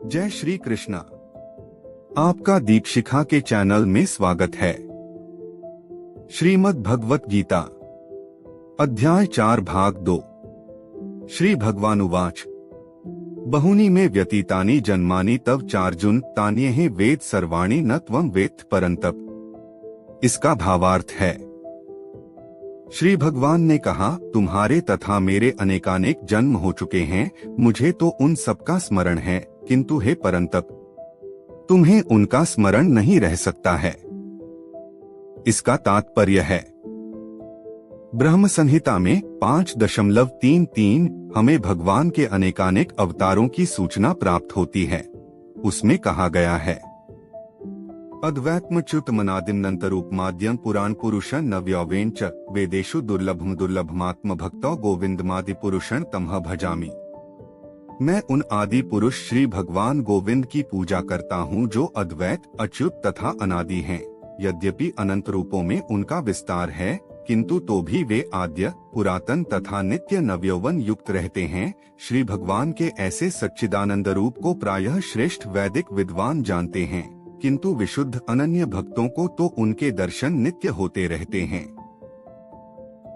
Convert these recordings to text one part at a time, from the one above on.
जय श्री कृष्णा। आपका दीपशिखा के चैनल में स्वागत है। श्रीमद् भगवत गीता अध्याय 4 भाग 2। श्री भगवानुवाच बहूनि मे व्यतीतानि जन्मानि तव चार्जुन तान्येह वेद सर्वाणि न त्वं वेत्थ परन्तप। इसका भावार्थ है, श्री भगवान ने कहा, तुम्हारे तथा मेरे अनेकानेक जन्म हो चुके हैं, मुझे तो उन सबका स्मरण है, किंतु हे परंतप, तुम्हें उनका स्मरण नहीं रह सकता है। इसका तात्पर्य है, ब्रह्म संहिता में 5.33 हमें भगवान के अनेकानेक अवतारों की सूचना प्राप्त होती है। उसमें कहा गया है, अद्वैत्मच्युत मनादिमनंतरूपमाद्यं पुराण पुरुषं नव्यवेन च वेदेषु दुर्लभमात्म भक्तो गोविंदमादि पुरुषं तमह भजामि। मैं उन आदि पुरुष श्री भगवान गोविंद की पूजा करता हूँ जो अद्वैत, अच्युत तथा अनादि हैं। यद्यपि अनंत रूपों में उनका विस्तार है, किंतु तो भी वे आद्य, पुरातन तथा नित्य नवयौवन युक्त रहते हैं। श्री भगवान के ऐसे सच्चिदानंद रूप को प्रायः श्रेष्ठ वैदिक विद्वान जानते हैं, किंतु विशुद्ध अनन्य भक्तों को तो उनके दर्शन नित्य होते रहते हैं।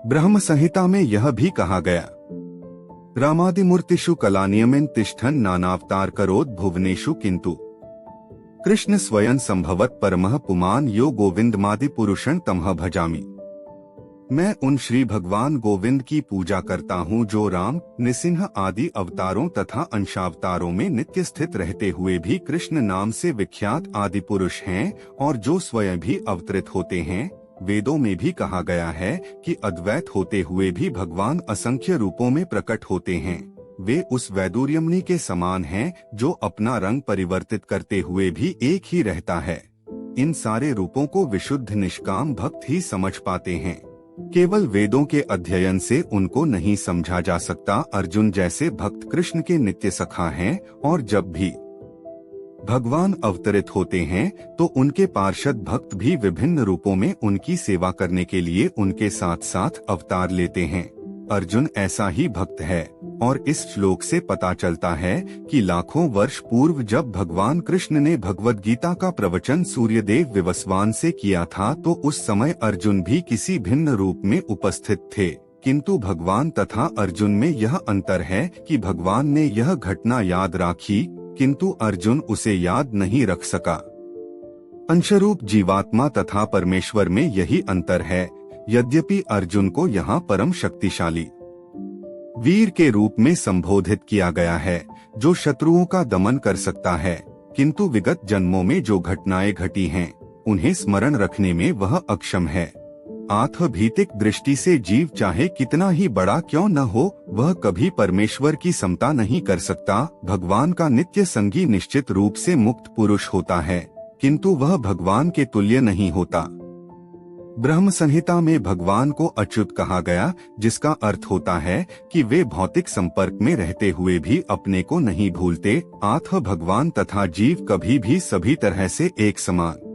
ब्रह्म संहिता में यह भी कहा गया, रामादिमूर्तिषु कलानियमेन तिष्ठन् नानावतार करोद भुवनेषु किंतु कृष्ण स्वयं संभवत परमः पुमान् यो गोविंदमादि पुरुषं तमह भजामि। मैं उन श्री भगवान गोविंद की पूजा करता हूँ जो राम, नृसिंह आदि अवतारों तथा अंशावतारों में नित्य स्थित रहते हुए भी कृष्ण नाम से विख्यात आदि पुरुष हैं और जो स्वयं भी अवतरित होते हैं। वेदों में भी कहा गया है कि अद्वैत होते हुए भी भगवान असंख्य रूपों में प्रकट होते हैं। वे उस वैदुर्यमणि के समान हैं जो अपना रंग परिवर्तित करते हुए भी एक ही रहता है। इन सारे रूपों को विशुद्ध निष्काम भक्त ही समझ पाते हैं। केवल वेदों के अध्ययन से उनको नहीं समझा जा सकता। अर्जुन जैसे भक्त कृष्ण के नित्य सखा हैं और जब भी भगवान अवतरित होते हैं तो उनके पार्षद भक्त भी विभिन्न रूपों में उनकी सेवा करने के लिए उनके साथ साथ अवतार लेते हैं। अर्जुन ऐसा ही भक्त है और इस श्लोक से पता चलता है कि लाखों वर्ष पूर्व जब भगवान कृष्ण ने भगवद गीता का प्रवचन सूर्यदेव विवस्वान से किया था तो उस समय अर्जुन भी किसी भिन्न रूप में उपस्थित थे, किंतु भगवान तथा अर्जुन में यह अंतर है कि भगवान ने यह घटना याद रखी, किंतु अर्जुन उसे याद नहीं रख सका। अंशरूप जीवात्मा तथा परमेश्वर में यही अंतर है। यद्यपि अर्जुन को यहाँ परम शक्तिशाली वीर के रूप में संबोधित किया गया है जो शत्रुओं का दमन कर सकता है, किंतु विगत जन्मों में जो घटनाएं घटी हैं उन्हें स्मरण रखने में वह अक्षम है। आत्म भीतिक दृष्टि से जीव चाहे कितना ही बड़ा क्यों न हो, वह कभी परमेश्वर की समता नहीं कर सकता। भगवान का नित्य संगी निश्चित रूप से मुक्त पुरुष होता है, किंतु वह भगवान के तुल्य नहीं होता। ब्रह्म संहिता में भगवान को अच्युत कहा गया, जिसका अर्थ होता है कि वे भौतिक संपर्क में रहते हुए भी अपने को नहीं भूलते। आत्म भगवान तथा जीव कभी भी सभी तरह से एक समान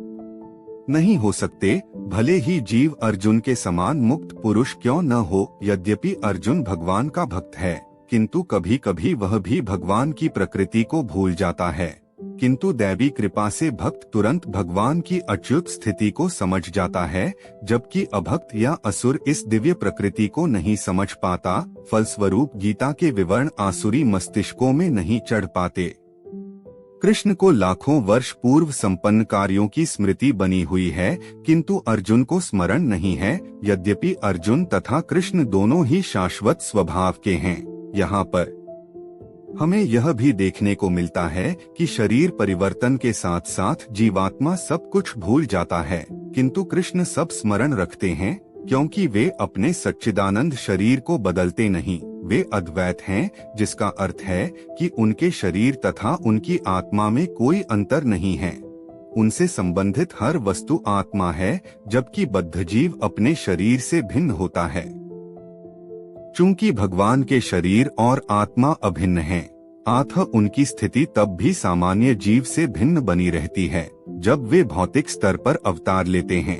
नहीं हो सकते, भले ही जीव अर्जुन के समान मुक्त पुरुष क्यों न हो। यद्यपि अर्जुन भगवान का भक्त है, किंतु कभी कभी वह भी भगवान की प्रकृति को भूल जाता है, किंतु दैवी कृपा से भक्त तुरंत भगवान की अच्युत स्थिति को समझ जाता है, जबकि अभक्त या असुर इस दिव्य प्रकृति को नहीं समझ पाता। फलस्वरूप गीता के विवरण आसुरी मस्तिष्कों में नहीं चढ़ पाते। कृष्ण को लाखों वर्ष पूर्व संपन्न कार्यों की स्मृति बनी हुई है, किंतु अर्जुन को स्मरण नहीं है। यद्यपि अर्जुन तथा कृष्ण दोनों ही शाश्वत स्वभाव के हैं। यहाँ पर हमें यह भी देखने को मिलता है कि शरीर परिवर्तन के साथ साथ जीवात्मा सब कुछ भूल जाता है, किंतु कृष्ण सब स्मरण रखते हैं, क्योंकि वे अपने सच्चिदानंद शरीर को बदलते नहीं। वे अद्वैत हैं, जिसका अर्थ है कि उनके शरीर तथा उनकी आत्मा में कोई अंतर नहीं है। उनसे संबंधित हर वस्तु आत्मा है, जबकि बद्ध जीव अपने शरीर से भिन्न होता है। चूंकि भगवान के शरीर और आत्मा अभिन्न हैं, अतः उनकी स्थिति तब भी सामान्य जीव से भिन्न बनी रहती है जब वे भौतिक स्तर पर अवतार लेते हैं।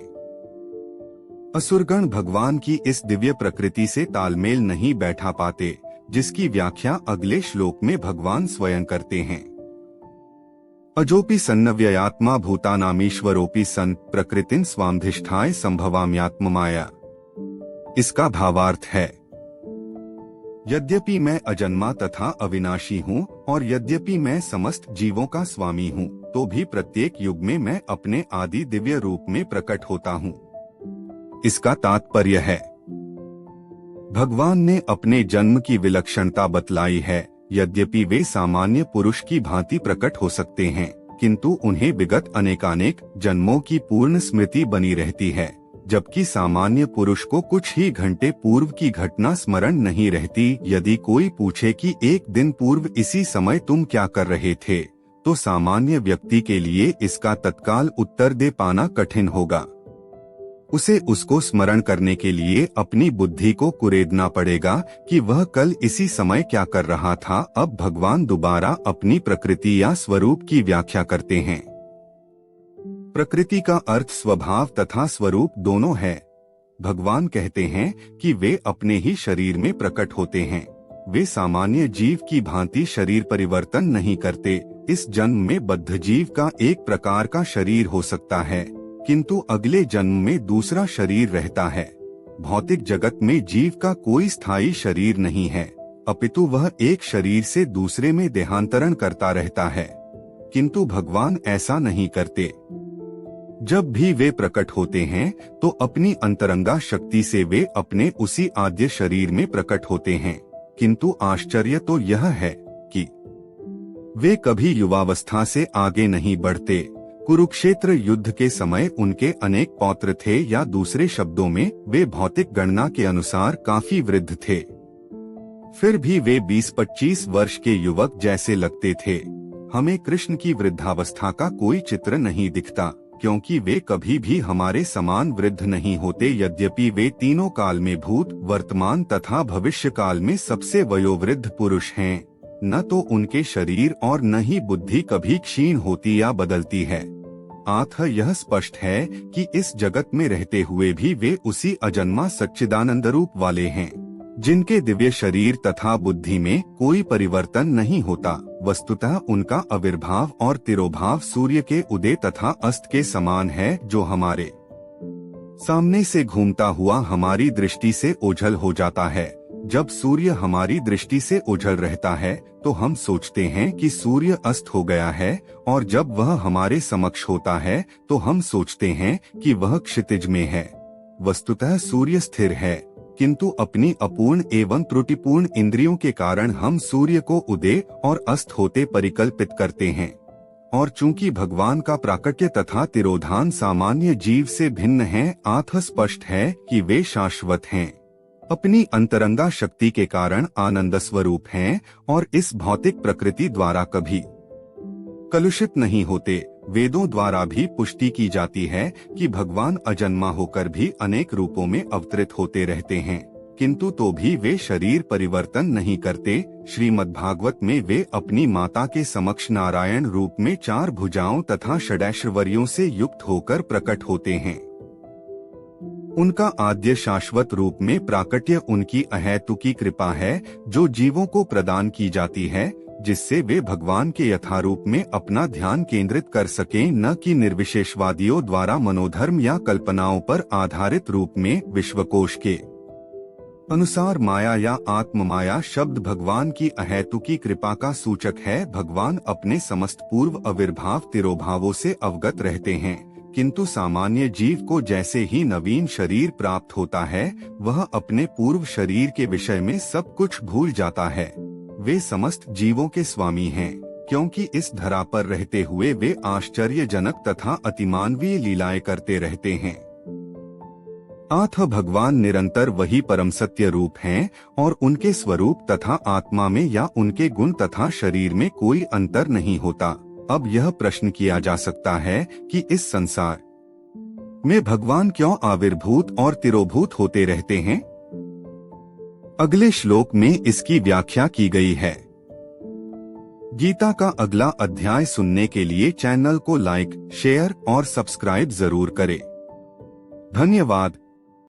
असुरगण भगवान की इस दिव्य प्रकृति से तालमेल नहीं बैठा पाते, जिसकी व्याख्या अगले श्लोक में भगवान स्वयं करते हैं। अजोपि सन्नव्ययात्मा भूतानामीश्वरोपि सन् प्रकृतिं स्वाधिष्ठाय संभवाम्यात्ममाया। इसका भावार्थ है, यद्यपि मैं अजन्मा तथा अविनाशी हूँ और यद्यपि मैं समस्त जीवों का स्वामी हूँ, तो भी प्रत्येक युग में मैं अपने आदि दिव्य रूप में प्रकट होता हूँ। इसका तात्पर्य है, भगवान ने अपने जन्म की विलक्षणता बतलाई है। यद्यपि वे सामान्य पुरुष की भांति प्रकट हो सकते हैं, किंतु उन्हें विगत अनेकानेक जन्मों की पूर्ण स्मृति बनी रहती है, जबकि सामान्य पुरुष को कुछ ही घंटे पूर्व की घटना स्मरण नहीं रहती। यदि कोई पूछे कि एक दिन पूर्व इसी समय तुम क्या कर रहे थे, तो सामान्य व्यक्ति के लिए इसका तत्काल उत्तर दे पाना कठिन होगा। उसे उसको स्मरण करने के लिए अपनी बुद्धि को कुरेदना पड़ेगा कि वह कल इसी समय क्या कर रहा था। अब भगवान दोबारा अपनी प्रकृति या स्वरूप की व्याख्या करते हैं। प्रकृति का अर्थ स्वभाव तथा स्वरूप दोनों है। भगवान कहते हैं कि वे अपने ही शरीर में प्रकट होते हैं। वे सामान्य जीव की भांति शरीर परिवर्तन नहीं करते। इस जन्म में बद्ध जीव का एक प्रकार का शरीर हो सकता है, किंतु अगले जन्म में दूसरा शरीर रहता है। भौतिक जगत में जीव का कोई स्थायी शरीर नहीं है, अपितु वह एक शरीर से दूसरे में देहांतरण करता रहता है। किंतु भगवान ऐसा नहीं करते। जब भी वे प्रकट होते हैं तो अपनी अंतरंगा शक्ति से वे अपने उसी आद्य शरीर में प्रकट होते हैं। किंतु आश्चर्य तो यह है कि वे कभी युवावस्था से आगे नहीं बढ़ते। कुरुक्षेत्र युद्ध के समय उनके अनेक पौत्र थे, या दूसरे शब्दों में वे भौतिक गणना के अनुसार काफी वृद्ध थे। फिर भी वे 20-25 वर्ष के युवक जैसे लगते थे। हमें कृष्ण की वृद्धावस्था का कोई चित्र नहीं दिखता, क्योंकि वे कभी भी हमारे समान वृद्ध नहीं होते। यद्यपि वे तीनों काल में, भूत, वर्तमान तथा भविष्य काल में सबसे वयोवृद्ध पुरुष हैं, न तो उनके शरीर और न ही बुद्धि कभी क्षीण होती या बदलती है। अतः यह स्पष्ट है कि इस जगत में रहते हुए भी वे उसी अजन्मा सच्चिदानंद रूप वाले हैं, जिनके दिव्य शरीर तथा बुद्धि में कोई परिवर्तन नहीं होता। वस्तुतः उनका आविर्भाव और तिरोभाव सूर्य के उदय तथा अस्त के समान है, जो हमारे सामने से घूमता हुआ हमारी दृष्टि से ओझल हो जाता है। जब सूर्य हमारी दृष्टि से ओझल रहता है तो हम सोचते हैं कि सूर्य अस्त हो गया है, और जब वह हमारे समक्ष होता है तो हम सोचते हैं कि वह क्षितिज में है। वस्तुतः सूर्य स्थिर है, किंतु अपनी अपूर्ण एवं त्रुटिपूर्ण इंद्रियों के कारण हम सूर्य को उदय और अस्त होते परिकल्पित करते हैं। और चूंकि भगवान का प्राकट्य तथा तिरोधान सामान्य जीव से भिन्न है, अतः स्पष्ट है कि वे शाश्वत हैं, अपनी अंतरंगा शक्ति के कारण आनंद स्वरूप हैं और इस भौतिक प्रकृति द्वारा कभी कलुषित नहीं होते। वेदों द्वारा भी पुष्टि की जाती है कि भगवान अजन्मा होकर भी अनेक रूपों में अवतरित होते रहते हैं, किंतु तो भी वे शरीर परिवर्तन नहीं करते। श्रीमद्भागवत में वे अपनी माता के समक्ष नारायण रूप में 4 भुजाओं तथा षडैश्वर्यों से युक्त होकर प्रकट होते हैं। उनका आद्य शाश्वत रूप में प्राकट्य उनकी अहेतुकी कृपा है, जो जीवों को प्रदान की जाती है, जिससे वे भगवान के यथारूप में अपना ध्यान केंद्रित कर सकें, न कि निर्विशेषवादियों द्वारा मनोधर्म या कल्पनाओं पर आधारित रूप में। विश्वकोश के अनुसार माया या आत्म माया शब्द भगवान की अहेतुकी कृपा का सूचक है। भगवान अपने समस्त पूर्व आविर्भाव तिरोभावों से अवगत रहते हैं, किंतु सामान्य जीव को जैसे ही नवीन शरीर प्राप्त होता है, वह अपने पूर्व शरीर के विषय में सब कुछ भूल जाता है। वे समस्त जीवों के स्वामी हैं, क्योंकि इस धरा पर रहते हुए वे आश्चर्यजनक तथा अतिमानवीय लीलाएं करते रहते हैं। अतः भगवान निरंतर वही परम सत्य रूप हैं और उनके स्वरूप तथा आत्मा में या उनके गुण तथा शरीर में कोई अंतर नहीं होता। अब यह प्रश्न किया जा सकता है कि इस संसार में भगवान क्यों आविर्भूत और तिरोभूत होते रहते हैं? अगले श्लोक में इसकी व्याख्या की गई है। गीता का अगला अध्याय सुनने के लिए चैनल को लाइक, शेयर और सब्सक्राइब जरूर करें। धन्यवाद।